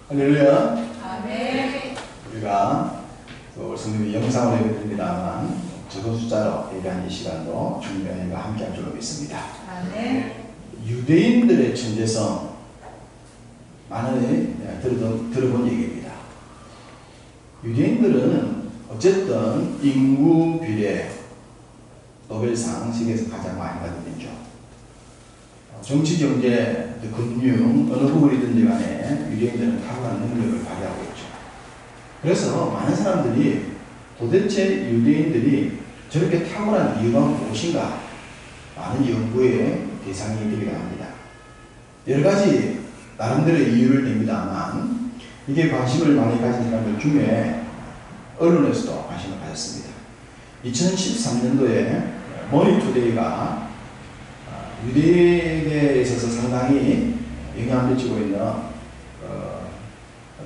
할렐루야. 아멘. 우리가 또 성경의 영상으로 예배드립니다만 적은 숫자로 예배한 이 시간도 주님과 함께할 줄로 믿습니다. 아멘. 유대인들의 천재성 많이 들어본 얘기입니다. 유대인들은 어쨌든 인구 비례 노벨상 세계에서 가장 많이 받은 민족. 정치, 경제, 금융 어느 부분이든지 간에 유대인들은 탁월한 능력을 발휘하고 있죠. 그래서 많은 사람들이 도대체 유대인들이 저렇게 탁월한 이유가 무엇인가 많은 연구의 대상이 되기도 합니다. 여러 가지 나름대로의 이유를 냅니다만 이게 관심을 많이 가진 사람들 중에 언론에서도 관심을 가졌습니다. 2013년도에 머니투데이가 유대인에 있어서 상당히 영향을 미치고 있는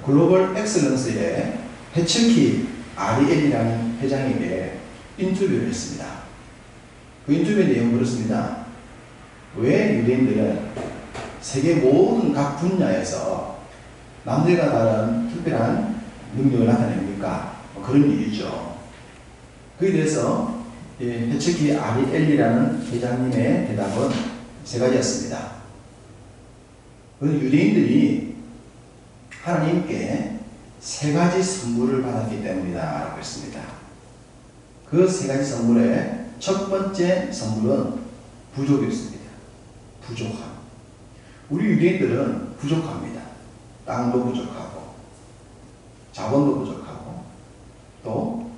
글로벌 엑셀런스의 해츠키 아리엘이라는 회장에게 인터뷰를 했습니다. 그 인터뷰의 내용은 그렇습니다. 왜 유대인들은 세계 모든 각 분야에서 남들과 다른 특별한 능력을 나타냅니까? 그런 얘기죠. 그에 대해서 해츠키 아리엘이라는 회장님의 대답은 세 가지였습니다. 그는 유대인들이 하나님께 세 가지 선물을 받았기 때문이다 라고 했습니다. 그 세 가지 선물의 첫 번째 선물은 부족이었습니다. 부족함. 우리 유대인들은 부족합니다. 땅도 부족하고 자본도 부족하고 또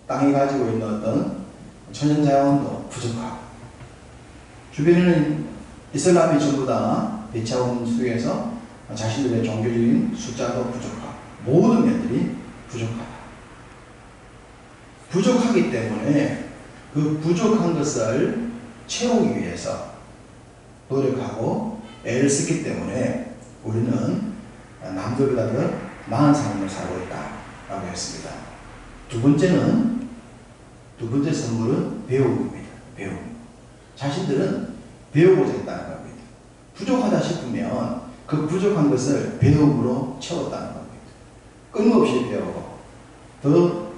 땅이 가지고 있는 어떤 천연자원도 부족하고 주변에는 이슬람이 전부 다 배치하고 있는 속에서 자신들의 종교적인 숫자도 부족하고 모든 면들이 부족하다. 부족하기 때문에 그 부족한 것을 채우기 위해서 노력하고 애를 쓰기 때문에 우리는 남들보다 더 나은 삶을 살고 있다라고 했습니다. 두 번째 선물은 배움입니다. 배움. 자신들은 배우고자 했다는 겁니다. 부족하다 싶으면 그 부족한 것을 배움으로 채웠다는 겁니다. 끊임없이 배우고 더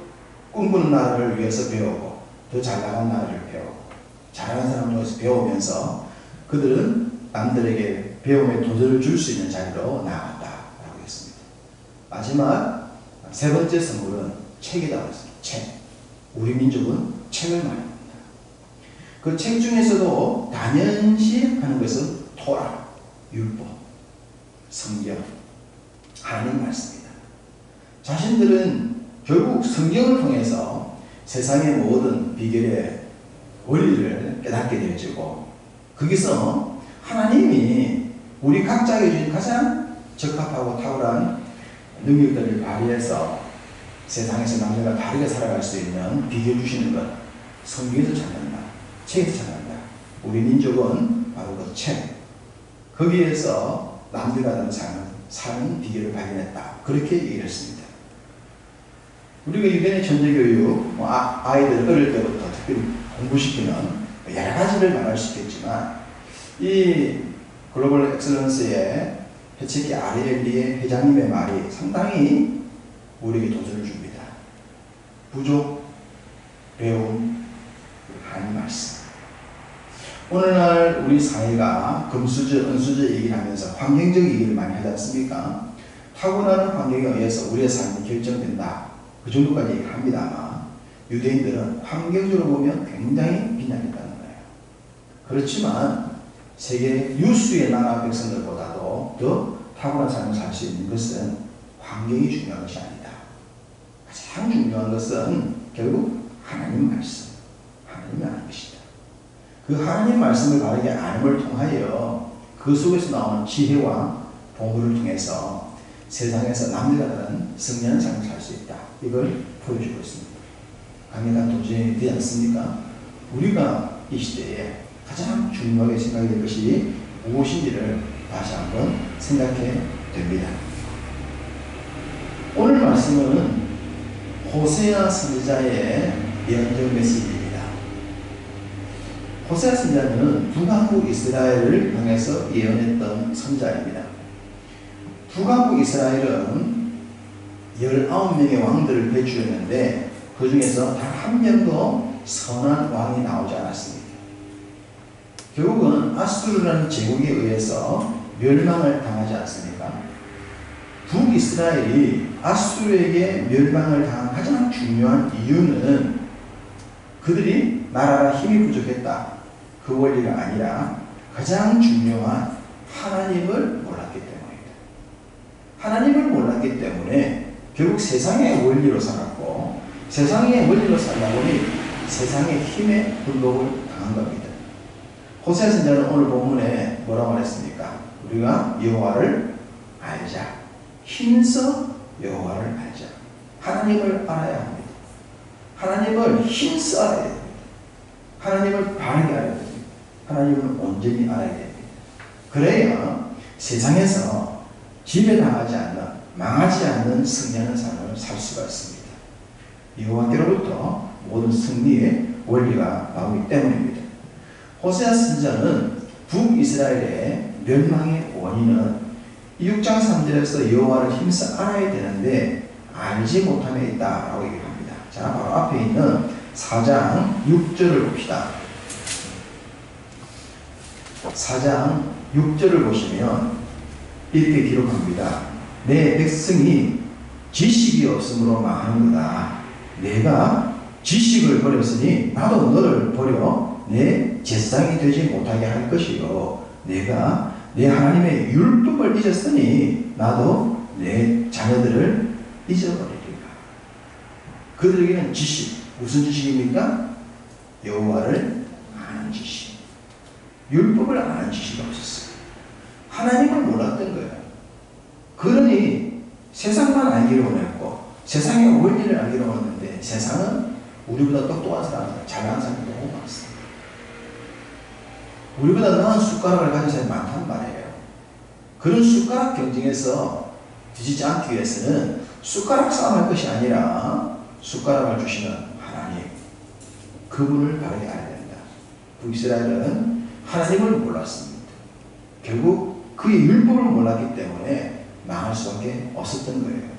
꿈꾸는 나라를 위해서 배우고 더 잘나가는 나라를 배우고 잘하는 사람 중에서 배우면서 그들은 남들에게 배움의 도전을 줄 수 있는 자리로 나아갔다라고 했습니다. 마지막 세 번째 선물은 책이라고 했습니다. 책. 우리 민족은 책을 많이 합니다. 그 책 중에서도 단연시 하는 것은 토라, 율법, 성경, 하나님 말씀입니다. 자신들은 결국 성경을 통해서 세상의 모든 비결의 원리를 깨닫게 되어지고 거기서 하나님이 우리 각자에게 주신 가장 적합하고 탁월한 능력들을 발휘해서 세상에서 남들과 다르게 살아갈 수 있는 비결 주시는 것 성경에서 찾는다. 책에서 찾는다. 우리 민족은 바로 그 책. 거기에서 남들과 다른 삶을 사는 비결을 발견했다. 그렇게 얘기를 했습니다. 우리가 유대인의 천재교육, 아이들을 어릴 때부터 특별히 공부시키는 여러 가지를 말할 수 있겠지만 이 글로벌 엑셀런스의 해츠키 아리엘리의 회장님의 말이 상당히 우리에게 도전을 줍니다. 부족, 배움, 하나님 말씀. 오늘날 우리 사회가 금수저, 은수저 얘기를 하면서 환경적 얘기를 많이 하지 않습니까? 타고나는 환경에 의해서 우리의 삶이 결정된다. 그 정도까지 얘기를 합니다만 유대인들은 환경적으로 보면 굉장히 빈약했다는 거예요. 그렇지만 세계 유수의 나라 백성들보다도 더 탁월한 삶을 살 수 있는 것은 환경이 중요한 것이 아니다. 가장 중요한 것은 결국 하나님 말씀, 하나님이 아는 것이다. 그 하나님 말씀을 바르게 알음을 통하여 그 속에서 나오는 지혜와 보물을 통해서 세상에서 남들과 다른 승리하는 삶을 살 수 있다. 이걸 보여주고 있습니다. 강력한 도전이 되지 않습니까? 우리가 이 시대에 가장 중요하게 생각해야 될 것이 무엇인지를 다시 한번 생각해 됩니다. 오늘 말씀은 호세아 선지자의 예언적 메시지입니다. 호세아 선지자는 북한국 이스라엘을 향해서 예언했던 선지자입니다. 북왕국 이스라엘은 19명의 왕들을 배출했는데 그 중에서 단 한 명도 선한 왕이 나오지 않았습니다. 결국은 아수르라는 제국에 의해서 멸망을 당하지 않습니까? 북이스라엘이 아수르에게 멸망을 당한 가장 중요한 이유는 그들이 나라가 힘이 부족했다. 그 원리가 아니라 가장 중요한 하나님을 몰랐기 때문입니다. 하나님을 몰랐기 때문에 결국 세상의 원리로 살았고 세상의 원리로 살다 보니 세상의 힘에 굴복을 당한 겁니다. 호세아 선지자는 오늘 본문에 뭐라고 말했습니까? 우리가 여호와를 알자. 힘써 여호와를 알자. 하나님을 알아야 합니다. 하나님을 힘써 알아야 됩니다. 하나님을 바르게 알아야 됩니다. 하나님을 온전히 알아야 됩니다. 그래야 세상에서 지배당하지 않는, 망하지 않는 승리하는 삶을 살 수가 있습니다. 여호와께로부터 모든 승리의 원리가 나오기 때문입니다. 호세아 선지자는 북이스라엘의 멸망의 원인은 6장 3절에서 여호와를 힘써 알아야 되는데 알지 못함에 있다라고 얘기를 합니다. 자, 바로 앞에 있는 4장 6절을 봅시다. 4장 6절을 보시면 이렇게 기록합니다. 내 백성이 지식이 없으므로 망하는 거다. 내가 지식을 버렸으니 나도 너를 버려 내 제사장이 되지 못하게 할 것이요. 내가 내 하나님의 율법을 잊었으니 나도 내 자녀들을 잊어버리리라. 그들에게는 지식, 무슨 지식입니까? 여호와를 아는 지식. 율법을 아는 지식이 없었어요. 하나님을 몰랐던 거예요. 그러니 세상만 알기를 원했고 세상의 원리를 알기를 원했는데 세상은 우리보다 똑똑한 사람, 잘나는 사람이 너무 많습니다. 우리보다 나은 숟가락을 가진 사람이 많단 말이에요. 그런 숟가락 경쟁에서 뒤지지 않기 위해서는 숟가락 싸움할 것이 아니라 숟가락을 주시는 하나님, 그분을 바르게 알아야 됩니다. 북이스라엘은 하나님을 몰랐습니다. 결국 그의 율법을 몰랐기 때문에 망할 수밖에 없었던 거예요.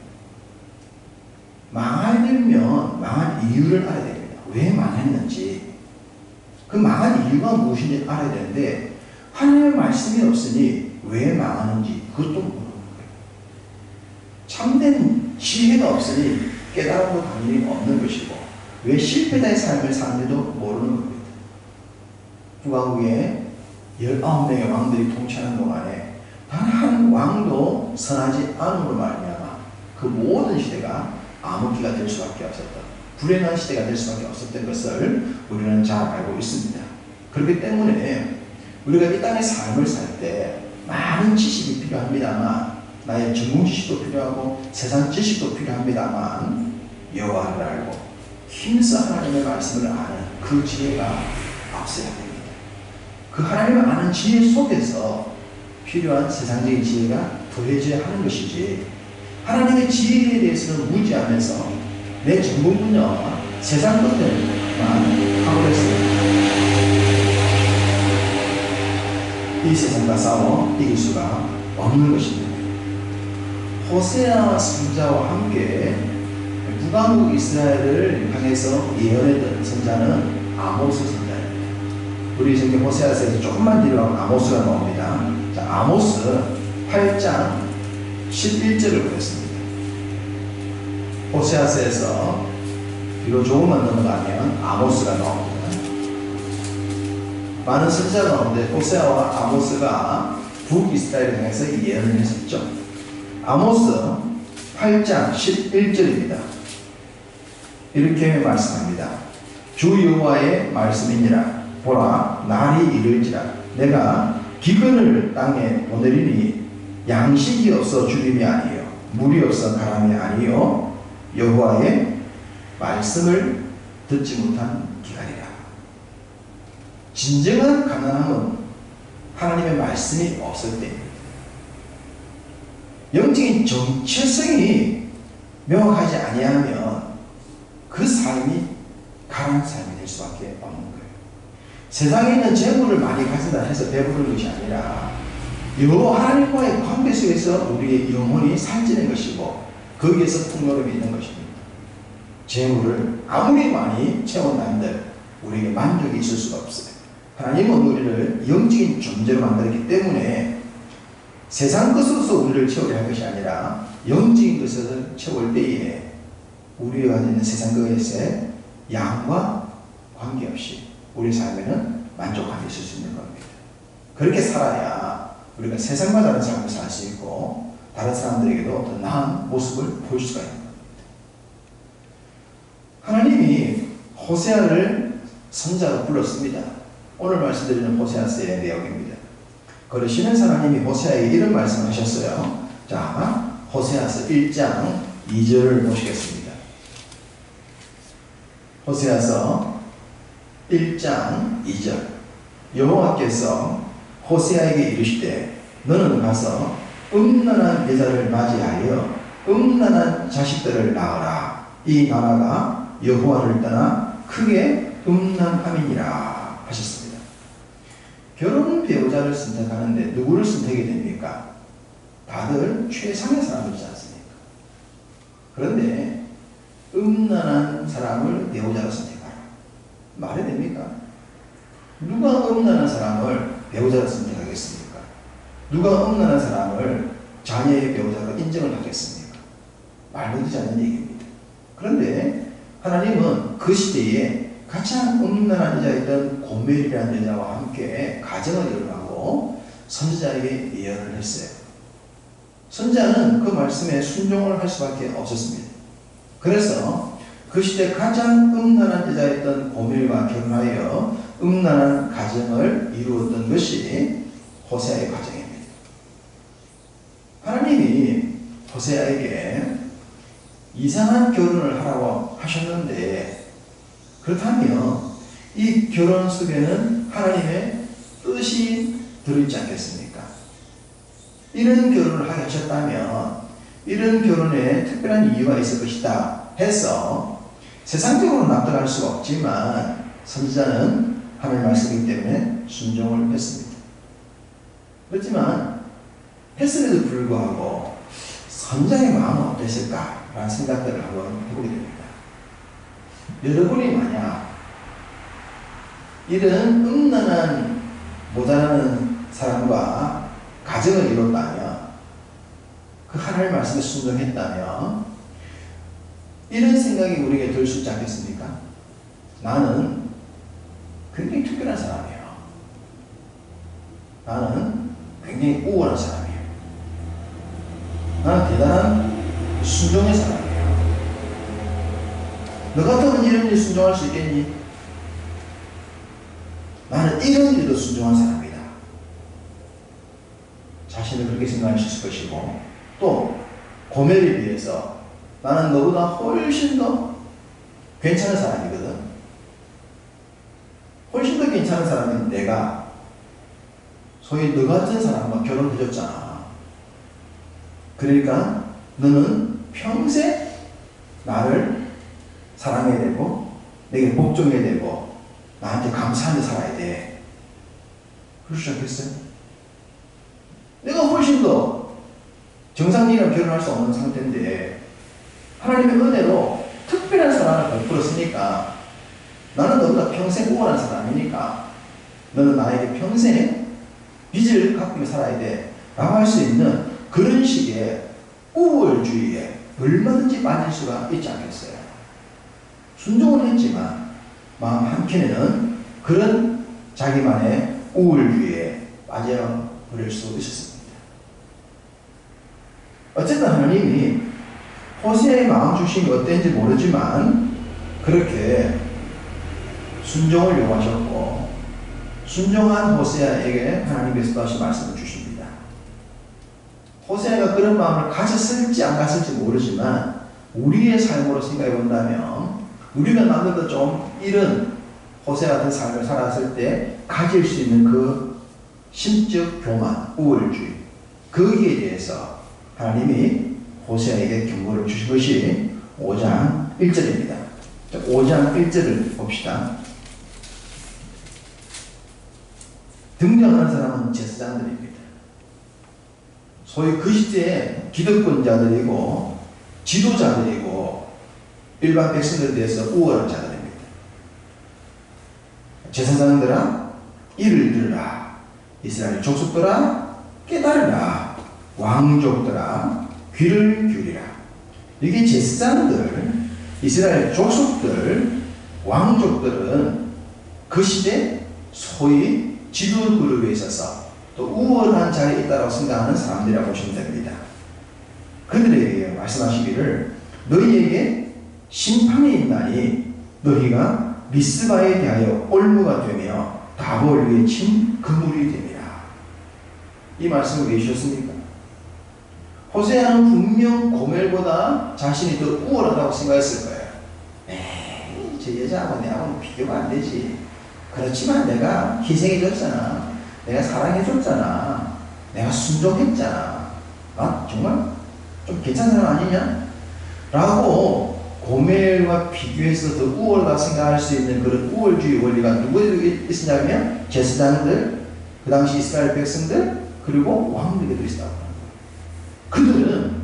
망하려면 망한 이유를 알아야 됩니다. 왜 망했는지, 그 망한 이유가 무엇인지 알아야 되는데 하나님의 말씀이 없으니 왜 망하는지 그것도 모르는 거예요. 참된 지혜가 없으니 깨달음도 당연히 없는 것이고 왜 실패자의 삶을 사는지도 모르는 겁니다. 북왕국에 19명의 왕들이 통치하는 동안에 단 한 왕도 선하지 않음으로 말미암아 그 모든 시대가 암흑기가 될 수밖에 없었다. 불행한 시대가 될 수밖에 없었던 것을 우리는 잘 알고 있습니다. 그렇기 때문에 우리가 이 땅의 삶을 살 때 많은 지식이 필요합니다만, 나의 전문 지식도 필요하고 세상 지식도 필요합니다만 여호와를 알고 힘써 하나님의 말씀을 아는 그 지혜가 앞서야 됩니다. 그 하나님을 아는 지혜 속에서 필요한 세상적인 지혜가 더해져야 하는 것이지, 하나님의 지혜에 대해서는 무지하면서 내 전문 분야와 세상 것들만 하고 있습니다. 이 세상과 싸워 이길 수가 없는 것입니다. 호세아 선자와 함께 북왕국 이스라엘을 향해서 예언했던 선자는 아모스 선자입니다. 우리 성경 호세아서에서 조금만 뒤로 가면 아모스가 나옵니다. 자, 아모스 8장 11절을 보겠습니다. 호세아서에서 뒤로 조금만 넘어가면 아모스가 나옵니다. 많은 선지자가 나오는데 호세아와 아모스가 북이스라엘을 향해서 예언을 했었죠. 아모스 8장 11절입니다. 이렇게 말씀합니다. 주 여호와의 말씀이니라. 보라, 날이 이를지라. 내가 기근을 땅에 보내리니 양식이 없어 주림이 아니요 물이 없어 가람이 아니요 여호와의 말씀을 듣지 못한 기간이라. 진정한 가난함은 하나님의 말씀이 없을 때입니다. 영적인 정체성이 명확하지 아니하면 그 삶이 가난한 삶이 될 수밖에 없는 거예요. 세상에 있는 재물을 많이 가진다 해서 배부른 것이 아니라 여호와 하나님과의 관계 속에서 우리의 영혼이 살찌는 것이고 거기에서 풍요를 믿는 것입니다. 재물을 아무리 많이 채워난들 우리에게 만족이 있을 수가 없어요. 하나님은 우리를 영적인 존재로 만들었기 때문에 세상 것으로서 우리를 채우려 할 것이 아니라 영적인 것을 채울 때에 우리가 가지고 있는 세상 것에 양과 관계없이 우리 삶에는 만족함이 있을 수 있는 겁니다. 그렇게 살아야 우리가 세상과 다른 삶을 살 수 있고 다른 사람들에게도 더 나은 모습을 보일 수가 있는 겁니다. 하나님이 호세아를 선자로 불렀습니다. 오늘 말씀드리는 호세아서의 내용입니다. 그러시는 하나님이 호세아에게 이런 말씀을 하셨어요. 자, 호세아서 1장 2절을 보시겠습니다. 호세아서 1장 2절 여호와께서 호세아에게 이르시되 너는 가서 음란한 여자를 맞이하여 음란한 자식들을 낳으라. 이 나라가 여호와를 떠나 크게 음란함이니라 하셨습니다. 결혼 배우자를 선택하는데 누구를 선택이 됩니까? 다들 최상의 사람이지 않습니까? 그런데 음란한 사람을 배우자로 선택하라. 말이 됩니까? 누가 음란한 사람을 배우자로 선택하겠습니까? 누가 음란한 사람을 자녀의 배우자로 인정을 하겠습니까? 말도 되지 않는 얘기입니다. 그런데 하나님은 그 시대에 가장 음란한 여자였던 고멜이라는 여자와 함께 가정을 이루라고 선지자에게 예언을 했어요. 선지자는 그 말씀에 순종을 할 수밖에 없었습니다. 그래서 그 시대 가장 음란한 여자였던 고멜과 결혼하여 음란한 가정을 이루었던 것이 호세아의 가정입니다. 하나님이 호세아에게 이상한 결혼을 하라고 하셨는데 그렇다면 이 결혼 속에는 하나님의 뜻이 들어있지 않겠습니까? 이런 결혼을 하게 하셨다면 이런 결혼에 특별한 이유가 있을 것이다 해서 세상적으로 납득할 수가 없지만 선지자는 하나님의 말씀이기 때문에 순종을 했습니다. 그렇지만 했음에도 불구하고 선지자의 마음은 어땠을까라는 생각들을 한번 해보게 됩니다. 여러분이 만약 이런 음란한 모자라는 사람과 가정을 이뤘다면 그 하나님의 말씀에 순종했다면 이런 생각이 우리에게 들 수 있지 않겠습니까? 나는 굉장히 특별한 사람이에요. 나는 굉장히 우월한 사람이에요. 나는 대단한 순종의 사람이에요. 너 같으면 이런 일 순종할 수 있겠니? 나는 이런 일도 순종한 사람이다. 자신을 그렇게 생각하실 것이고 또 고멜에 비해서 나는 너보다 훨씬 더 괜찮은 사람이거든. 훨씬 더 괜찮은 사람인 내가 소위 너 같은 사람과 결혼해줬잖아. 그러니까 너는 평생 나를 사랑해야 되고 내게 복종해야 되고 나한테 감사하며 살아야 돼. 그러지 않겠어요? 내가 훨씬 더 정상인이랑 결혼할 수 없는 상태인데 하나님의 은혜로 특별한 사랑을 베풀었으니까 나는 너보다 평생 우월한 사람이니까 너는 나에게 평생 빚을 갚으며 살아야 돼 라고 할 수 있는 그런 식의 우월주의에 얼마든지 빠질 수가 있지 않겠어요? 순종은 했지만 마음 한켠에는 그런 자기만의 우월주의에 빠져버릴 수 있었습니다. 어쨌든 하나님이 호세아의 마음 중심이 어땠는지 모르지만 그렇게 순종을 요구하셨고 순종한 호세아에게 하나님께서 다시 말씀을 주십니다. 호세아가 그런 마음을 가졌을지 안 가졌을지 모르지만 우리의 삶으로 생각해 본다면 우리가 남들도 좀 이런 호세아 같은 삶을 살았을 때 가질 수 있는 그 심적 교만, 우월주의 거기에 대해서 하나님이 호세아에게 경고를 주신 것이 5장 1절입니다. 5장 1절을 봅시다. 등장하는 사람은 제사장들입니다. 소위 그 시대에 기득권자들이고 지도자들이고 일반 백성들에 대해서 우월한 자들입니다. 제사장들아 이를 들으라. 이스라엘 족속들아 깨달으라. 왕족들아 귀를 기울이라. 이게 제사장들, 이스라엘 족속들, 왕족들은 그 시대 소위 지도 그룹에 있어서 또 우월한 자리에 있다고 생각하는 사람들이라고 보시면 됩니다. 그들에게 말씀하시기를 너희에게 심판이 있나니 너희가 미스바에 대하여 올무가 되며 다볼 위에 친 그물이 됩니다. 이 말씀을 왜 주셨습니까? 호세아는 분명 고멜보다 자신이 더 우월하다고 생각했을 거예요. 에이, 저 여자하고 내하고는 비교가 안 되지. 그렇지만 내가 희생해줬잖아. 내가 사랑해줬잖아. 내가 순종했잖아. 아, 정말 좀 괜찮은 사람 아니냐? 라고 고멜과 비교해서 더 우월하다고 생각할 수 있는 그런 우월주의 원리가 누구에게 있었냐면 제사장들, 그 당시 이스라엘 백성들, 그리고 왕들에게도 있었다고 하는 거예요. 그들은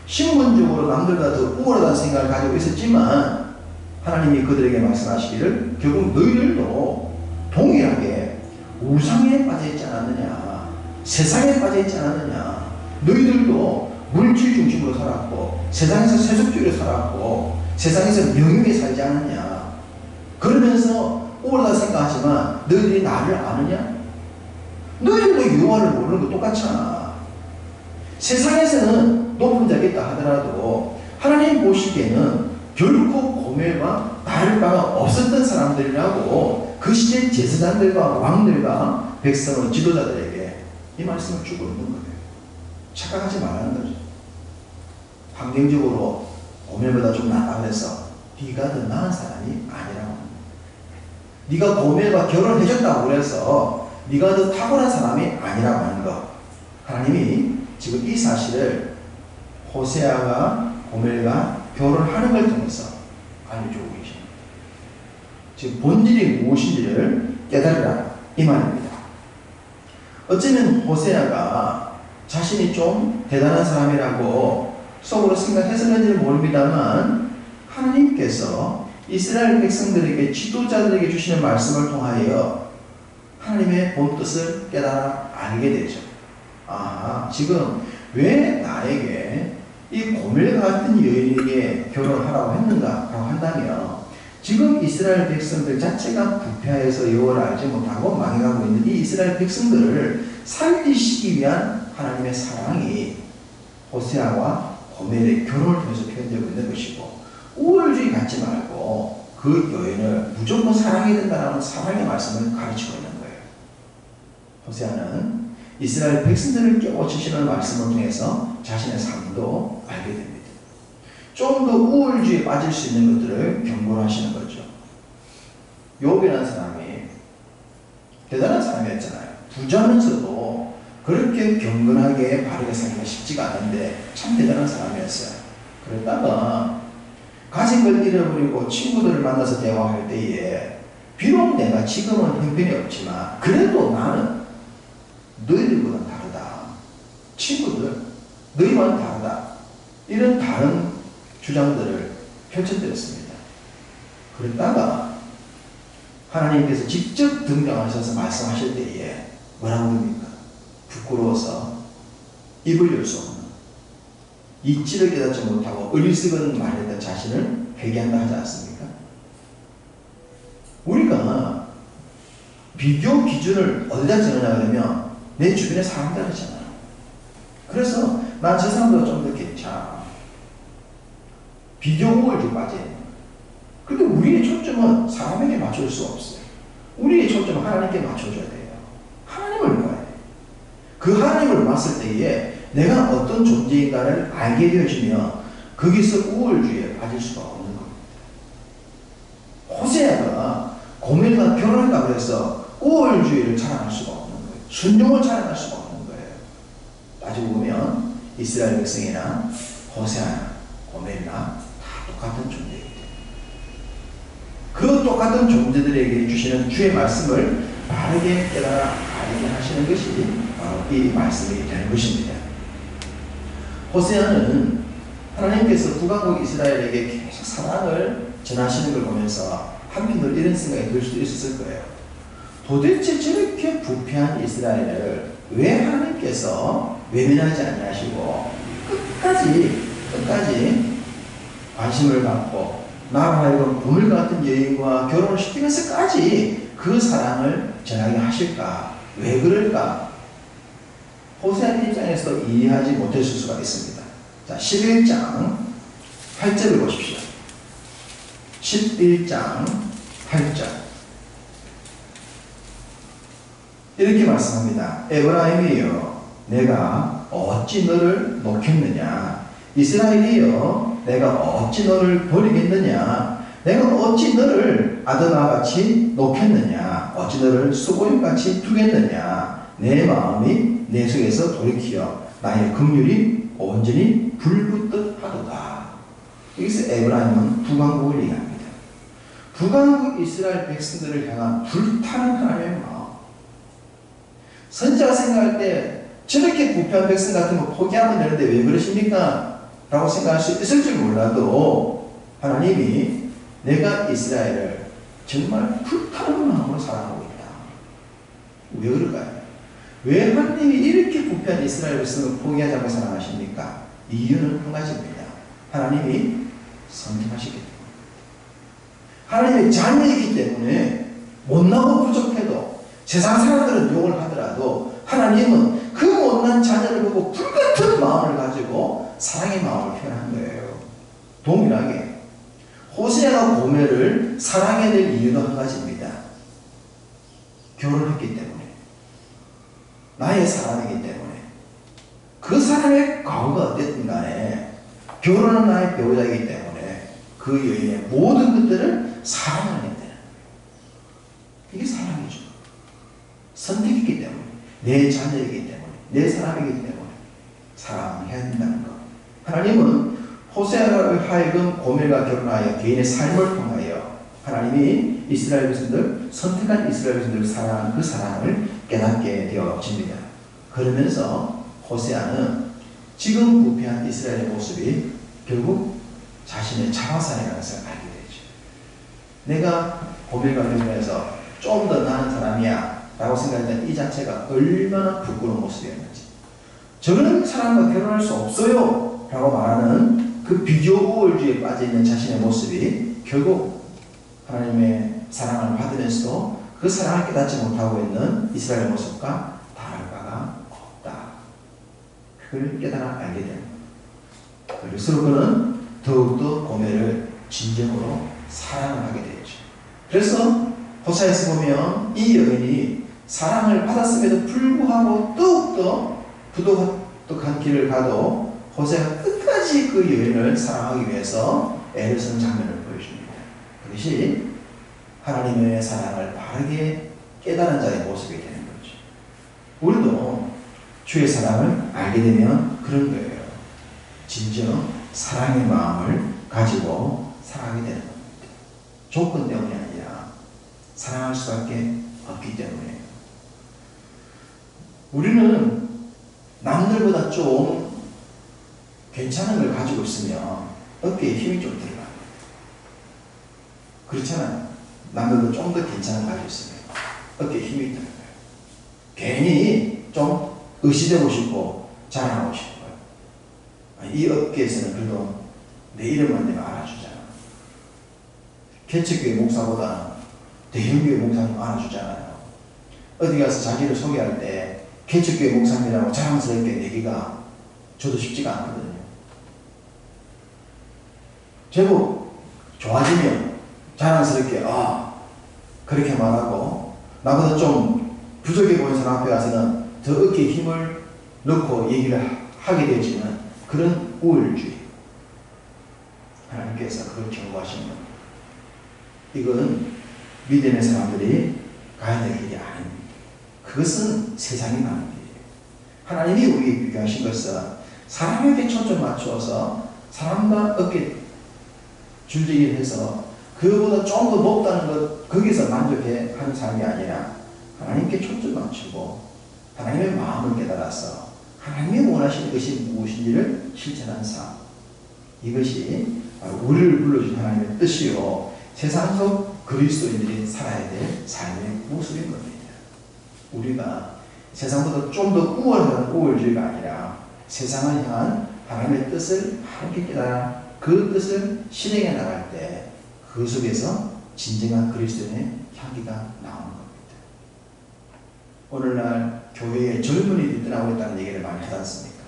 신분적으로 남들보다 더 우월하다는 생각을 가지고 있었지만 하나님이 그들에게 말씀하시기를 결국 너희들도 동일하게 우상에 빠져있지 않았느냐, 세상에 빠져있지 않았느냐. 너희들도 물질 중심으로 살았고 세상에서 세속주의로 살았고 세상에서 명예에 살지 않느냐. 그러면서 우월하다 생각하지만 너희들이 나를 아느냐? 너희들도 여호와를 모르는 거 똑같잖아. 세상에서는 높은 자가 있다 하더라도 하나님 보시기에는 결코 고멜과 다를 바가 없었던 사람들이라고 그 시대 제사장들과 왕들과 백성의 지도자들에게 이 말씀을 주고 있는 거예요. 착각하지 말라는 거죠. 환경적으로 고멜보다 좀 낫다고 해서 네가 더 나은 사람이 아니라고. 네가 고멜과 결혼해줬다고 해서 네가 더 탁월한 사람이 아니라고 하는 것. 하나님이 지금 이 사실을 호세아가 고멜과 결혼하는 걸 통해서 알려주고 계십니다. 지금 본질이 무엇인지를 깨달으라 이 말입니다. 어쩌면 호세아가 자신이 좀 대단한 사람이라고 속으로 생각했었는지는 모릅니다만 하나님께서 이스라엘 백성들에게 지도자들에게 주시는 말씀을 통하여 하나님의 본 뜻을 깨달아 알게 되죠. 아, 지금 왜 나에게 이 고멜 같은 여인에게 결혼하라고 했는가라고 한다면 지금 이스라엘 백성들 자체가 부패해서 여호와를 알지 못하고 망해가고 있는 이 이스라엘 백성들을 살리시기 위한 하나님의 사랑이 호세아와 고멜의 결혼을 통해서 표현되고 있는 것이고 우월주의 갖지 말고 그 여인을 무조건 사랑해야 된다는 사랑의 말씀을 가르치고 있는 거예요. 호세아는 이스라엘 백성들을 깨우치시는 말씀을 통해서 자신의 삶도 알게 됩니다. 좀 더 우월주의에 빠질 수 있는 것들을 경고를 하시는 거죠. 욥이라는 사람이 대단한 사람이었잖아요. 부자면서도 그렇게 경건하게 바르게 살기가 쉽지가 않은데 참 대단한 사람이었어요. 그러다가 가진 걸 잃어버리고 친구들을 만나서 대화할 때에 비록 내가 지금은 형편이 없지만 그래도 나는 너희들보다 다르다. 친구들, 너희와는 다르다. 이런 다른 주장들을 펼쳐드렸습니다. 그러다가 하나님께서 직접 등장하셔서 말씀하실 때에 뭐라고 합니까? 부끄러워서 입을 열 수 없는 이치를 깨닫지 못하고 어리석은 말했던 자신을 회개한다 하지 않습니까? 우리가 비교 기준을 어디다 정하냐 그러면 내 주변의 사람들이잖아요. 그래서 난 저 사람보다 좀 더 괜찮아. 비교 우월주의 빠져있는 거예요. 근데 우리의 초점은 사람에게 맞출 수 없어요. 우리의 초점은 하나님께 맞춰줘야 돼요. 하나님을 봐야 돼요. 그 하나님을 봤을 때에 내가 어떤 존재인가를 알게 되어지면 거기서 우월주의에 빠질 수가 없는 겁니다. 호세아가 고멜과 결혼한다고 해서 우월주의를 자랑할 수가 없는 거예요. 순종을 자랑할 수가 없는 거예요. 따지고 보면 이스라엘 백성이나 호세아나 고멜이나 다 똑같은 존재이기 때문에 그 똑같은 존재들에게 주시는 주의 말씀을 바르게 깨달아 알게 하시는 것이 바로 이 말씀이 되는 것입니다. 호세아는 하나님께서 북왕국 이스라엘에게 계속 사랑을 전하시는 걸 보면서 한편으로 이런 생각이 들 수도 있었을 거예요. 도대체 저렇게 부패한 이스라엘을 왜 하나님께서 외면하지 아니하시고 끝까지 관심을 갖고 나로 하여금 보물 같은 여인과 결혼을 시키면서까지 그 사랑을 전하게 하실까? 왜 그럴까? 호세아 입장에서 이해하지 못했을 수가 있습니다. 자, 11장 8절을 보십시오. 11장 8절 이렇게 말씀합니다. 에브라임이여 내가 어찌 너를 놓겠느냐, 이스라엘이여 내가 어찌 너를 버리겠느냐, 내가 어찌 너를 아드나같이 놓겠느냐, 어찌 너를 수고임같이 두겠느냐, 내 마음이 내 속에서 돌이키어 나의 긍휼이 온전히 불붙듯 하도다. 여기서 에브라임은 북왕국을 얘기합니다. 북왕국 이스라엘 백성들을 향한 불타는 하나님의 마음. 선지자가 생각할 때 저렇게 부패한 백성 같은 거 포기하면 되는데 왜 그러십니까? 라고 생각할 수 있을 줄 몰라도 하나님이 내가 이스라엘을 정말 불타는 마음으로 사랑하고 있다. 왜 그럴까요? 왜 하나님이 이렇게 부패한 이스라엘 백성을 포기하지 않고 사랑하십니까? 이유는 한 가지입니다. 하나님이 선택하시기 때문에. 하나님의 자녀이기 때문에 못나고 부족해도 세상 사람들은 욕을 하더라도 하나님은 그 못난 자녀를 보고 불같은 마음을 가지고 사랑의 마음을 표현한 거예요. 동일하게 호세아가 고멜을 사랑해야 될 이유도 한 가지입니다. 결혼했기 때문에, 나의 사랑이기 때문에, 그 사람의 과거가 어땠든 간에 결혼은 나의 배우자이기 때문에 그 여인의 모든 것들을 사랑해야 된다. 이게 사랑이죠. 선택이기 때문에, 내 자녀이기 때문에, 내 사람이기 때문에 사랑해야 된다는 것. 하나님은 호세아를 하여금 고멜과 결혼하여 개인의 삶을 통하여 하나님이 이스라엘 백성들, 선택한 이스라엘 백성들을 사랑하는 그 사랑을 깨닫게 되어집니다. 그러면서 호세아는 지금 부패한 이스라엘의 모습이 결국 자신의 자화상이라는 것을 알게 되죠. 내가 고멜과 결혼해서 좀 더 나은 사람이야 라고 생각했던 이 자체가 얼마나 부끄러운 모습이었는지, 저런 사람과 결혼할 수 없어요 라고 말하는 그 비교 우월주의에 빠져있는 자신의 모습이 결국 하나님의 사랑을 받으면서도 그 사랑을 깨닫지 못하고 있는 이스라엘 모습과 다를 바가 없다. 그걸 깨달아 알게 됩니다. 그래서 그는 더욱더 고멜을 진정으로 사랑을 하게 되죠. 그래서 호세아에서 보면 이 여인이 사랑을 받았음에도 불구하고 더욱더 부도덕한 길을 가도 호세아가 끝까지 그 여인을 사랑하기 위해서 애를 쓴 장면을 보여줍니다. 그것이 하나님의 사랑을 바르게 깨달은 자의 모습이 되는 거죠. 우리도 주의 사랑을 알게 되면 그런 거예요. 진정 사랑의 마음을 가지고 사랑하게 되는 겁니다. 조건 때문이 아니라 사랑할 수밖에 없기 때문에. 우리는 남들보다 좀 괜찮은 걸 가지고 있으면 어깨에 힘이 좀 들어가요. 그렇잖아요. 남들보다 좀 더 괜찮은 걸 가지고 있으면 어깨에 힘이 들어가요. 괜히 좀 의시되고 싶고 자랑하고 싶어요. 이 업계에서는 그래도 내 이름만 내가 알아주잖아. 개척교회 목사보다 대형교회 목사님 알아주잖아요. 어디 가서 자기를 소개할 때 개척교회 목사님이라고 자랑스럽게 내기가 저도 쉽지가 않거든요. 제법 좋아지면 자랑스럽게 그렇게 말하고, 나보다 좀 부족해 보이는 사람 앞에 가서는 더 어깨에 힘을 넣고 얘기를 하게 되지만 그런 우월주의, 하나님께서 그걸 경고하시는 겁니다. 이건 믿음의 사람들이 가야 될 길이 아닙니다. 그것은 세상이 가는 길이에요. 하나님이 우리에게 비교하신 것은 사람에게 초점 맞추어서 사람과 어깨 줄지기를 해서 그보다 좀 더 높다는 것, 거기서 만족해 하는 삶이 아니라 하나님께 초점 맞추고 하나님의 마음을 깨달아서 하나님이 원하시는 것이 무엇인지를 실천하는 삶. 이것이 우리를 불러준 하나님의 뜻이요, 세상 속 그리스도인들이 살아야 될 삶의 모습인 겁니다. 우리가 세상보다 좀 더 우월한 우월주의가 아니라 세상을 향한 하나님의 뜻을 함께 깨달아 그 뜻을 실행해 나갈 때 그 속에서 진정한 그리스도인의 향기가 나오는 겁니다. 오늘날 교회에 젊은이들이 떠나고 있다는 얘기를 많이 하지 않습니까?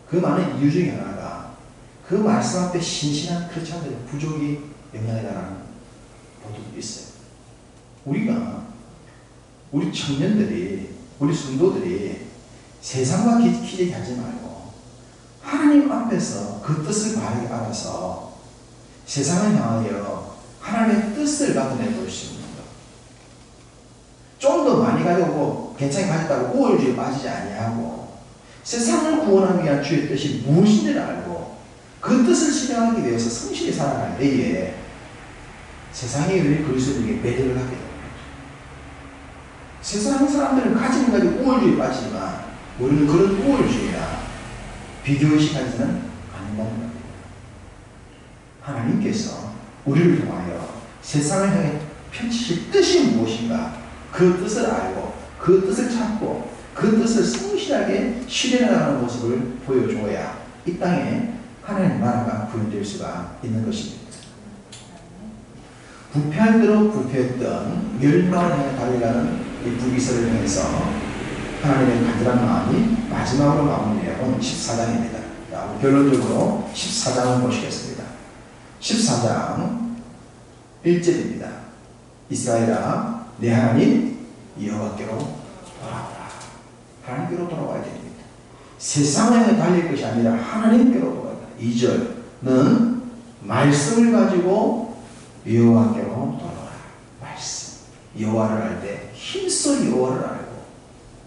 그 많은 이유 중에 하나가 그 말씀 앞에 신실한 크리스찬들의 부족이 영향이라는 보도도 있어요. 우리 청년들이, 우리 성도들이 세상과 기대기 하지 말고 하나님 앞에서 그 뜻을 바르게 알아서 세상을 향하여 하나님의 뜻을 나타내 볼 수 있는 것. 좀 더 많이 가지고 괜찮게 가졌다고 우월주의에 빠지지 아니하고 세상을 구원하기 위한 주의 뜻이 무엇인지를 알고 그 뜻을 실행하기 위해서 성실히 살아갈 때에 세상이 우리 그리스도인에게 매력을 하게 됩니다. 세상 사람들은 가지는 가지고 우월주의에 빠지지만 우리는 그런 우월주의나 비교의식까지는 아닌다는 겁니다. 하나님께서 우리를 통하여 세상을 향해 펼치실 뜻이 무엇인가, 그 뜻을 알고 그 뜻을 찾고 그 뜻을 성실하게 실현하는 모습을 보여줘야 이 땅에 하나님의 나라가 구현될 수가 있는 것입니다. 부패할 대로 부패했던 멸망을 향해 달려가는 이 북이스라엘을 향해서 하나님의 간절한 마음이 마지막으로 마무리되어온 14장입니다. 결론적으로 14장을 보시겠습니다. 14장 1절입니다. 이스라엘아, 내 하나님 여호와께로 돌아오라. 하나님께로 돌아와야 됩니다. 세상을 향해 달릴 것이 아니라 하나님께로 돌아오라. 2절, 는 말씀을 가지고 여호와께로 돌아오라. 말씀. 여호와를 알 때 힘써 여호와를 알고,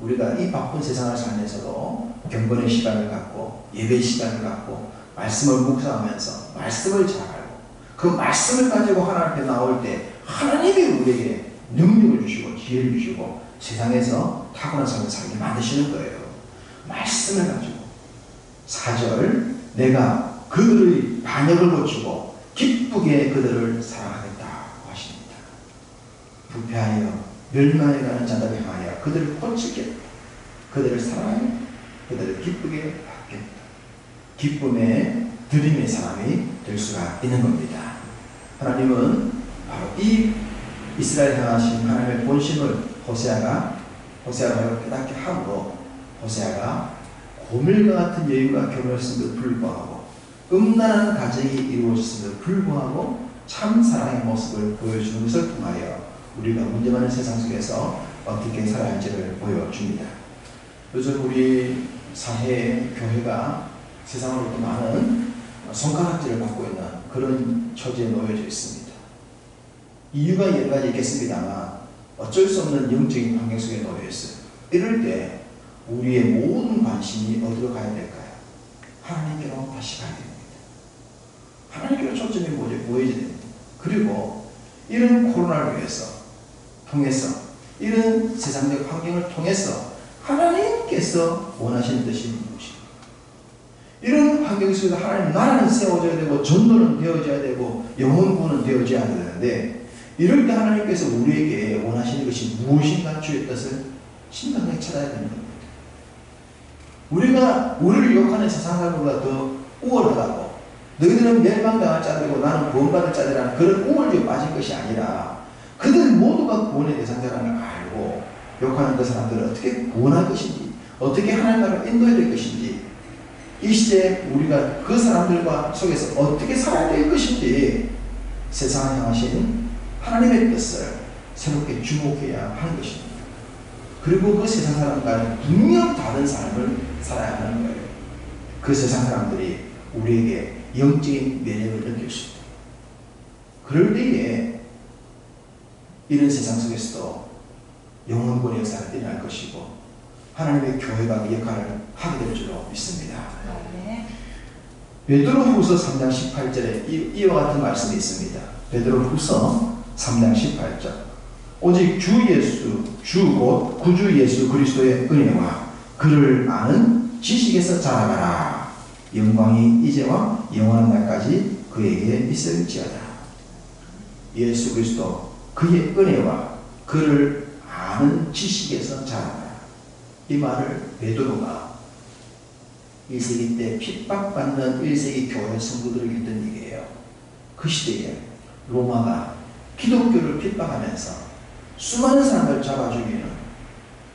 우리가 이 바쁜 세상을 살면서도 경건의 시간을 갖고 예배 시간을 갖고 말씀을 묵상하면서 말씀을 잘 알고 그 말씀을 가지고 하나님 앞에 나올 때 하나님이 우리에게 능력을 주시고 지혜를 주시고 세상에서 탁월한 삶을 살게 만드시는 거예요. 말씀을 가지고. 4절, 내가 그들의 반역을 고치고 기쁘게 그들을 사랑하겠다고 하십니다. 부패하여 멸망에 가는 자들을 향하여 그들을 고치겠다. 그들을 사랑하여 그들을 기쁘게 받겠다. 기쁨의 드림의 사람이 될 수가 있는 겁니다. 하나님은 바로 이 이스라엘 향하신 하나님의 본심을 호세아가 깨닫게 하므로 호세아가 고멜과 같은 여인과 결혼했음에도 불구하고 음란한 가정이 이루어졌음에도 불구하고 참 사랑의 모습을 보여주는 것을 통하여 우리가 문제 많은 세상 속에서 어떻게 살아야 할지를 보여줍니다. 요즘 우리 사회의 교회가 세상으로부터 많은 손가락질을 받고 있는 그런 처지에 놓여져 있습니다. 이유가 여러 가지 있겠습니다만 어쩔 수 없는 영적인 환경 속에 놓여 있어요. 이럴 때 우리의 모든 관심이 어디로 가야 될까요? 하나님께로 다시 가야 됩니다. 하나님께로 초점이 모여야 됩니다. 그리고 이런 코로나를 통해서 이런 세상적 환경을 통해서 하나님께서 원하시는 뜻이 무엇입니까? 이런 환경 속에서 하나님 나라는 세워져야 되고 전도는 되어져야 되고 영혼 구원은 되어져야 되는데 이럴 때 하나님께서 우리에게 원하시는 것이 무엇인가 주의 뜻을 심각하게 찾아야 되는 겁니다. 우리가 우리를 욕하는 세상 사람보다 더 우월하다고 너희들은 멸망당할 자들이고 나는 구원받을 자들이라는 그런 우월주의에 빠진 것이 아니라 그들 모두가 구원의 대상자라는 걸 알고 욕하는 그 사람들을 어떻게 구원할 것인지 어떻게 하나님 나라로 인도해야 될 것인지 이 시대에 우리가 그 사람들과 속에서 어떻게 살아야 될 것인지 세상을 향하신 하나님의 뜻을 새롭게 주목해야 하는 것입니다. 그리고 그 세상 사람과는 분명 다른 삶을 살아야 하는 거예요. 그 세상 사람들이 우리에게 영적인 매력을 느낄 수 있다. 그럴 때에 이런 세상 속에서도 영혼권의 역사가 일어날 것이고 하나님의 교회가 그 역할을 하게 될 줄로 믿습니다. 베드로후서 3장 18절에 이와 같은 말씀이 있습니다. 베드로후서 3장 18절, 오직 주 곧 구주 예수 그리스도의 은혜와 그를 아는 지식에서 자라가라. 영광이 이제와 영원한 날까지 그에게 있을지어다. 예수 그리스도 그의 은혜와 그를 아는 지식에서 자라가라. 이 말을 베드로가 1세기 때 핍박받는 1세기 교회 성도들에게 했던 얘기예요. 그 시대에 로마가 기독교를 핍박하면서 수많은 사람을 잡아 죽이는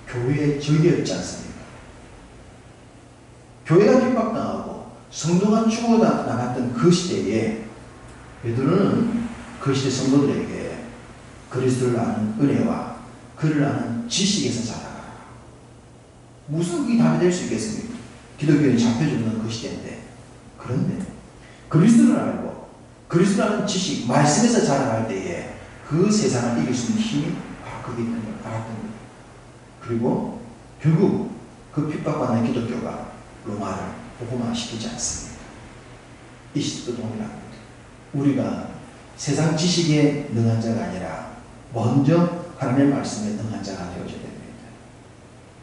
교회의 적이었지 않습니까? 교회가 핍박당하고 성도가 죽어나갔던 그 시대에 베드로는 그 시대 성도들에게 그리스도를 아는 은혜와 그를 아는 지식에서 자라가라. 무슨 그게 답이 될 수 있겠습니까? 기독교에 잡혀주는 그 시대인데. 그런데 그리스도를 알고 그리스도를 아는 지식, 말씀에서 자라갈 때에 그 세상을 이길 수 있는 힘이 바로 거기 있는 걸 알았던 거예요. 그리고 결국 그 핍박받는 기독교가 로마를 복음화시키지 않습니다. 이 시대도 동일합니다. 우리가 세상 지식에 능한 자가 아니라 먼저 하나님의 말씀에 능한 자가 되어줘야 됩니다.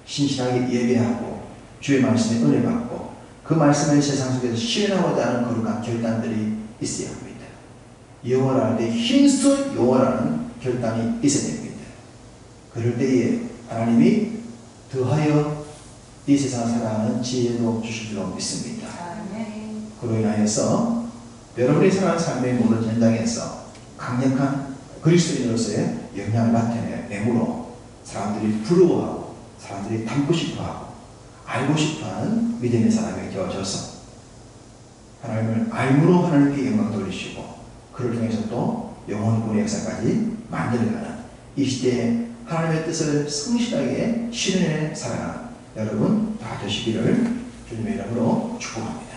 신실하게 예배하고 주의 말씀에 은혜 받고 그 말씀을 세상 속에서 실현하고자 하는 거룩한 결단들이 있어야 합니다. 여호와를 알 때 힘써 여호와라는 결단이 있어야 됩니다. 그럴 때에 하나님이 더하여 이 세상을 살아가는 지혜도 주실 줄로 믿습니다. 그로 인하여서 여러분이 살아가는 삶의 모든 현장에서 강력한 그리스도인으로서의 영향을 나타내므로 사람들이 부러워하고 사람들이 닮고 싶어하고 알고 싶어하는 믿음의 사람이 되어져서 하나님을 알므로 하나님께 영광 돌리시고 그를 통해서 또 영혼의 역사까지 만들어가는 이 시대에 하나님의 뜻을 성실하게 실현해 살아가는 여러분 다 되시기를 주님의 이름으로 축복합니다.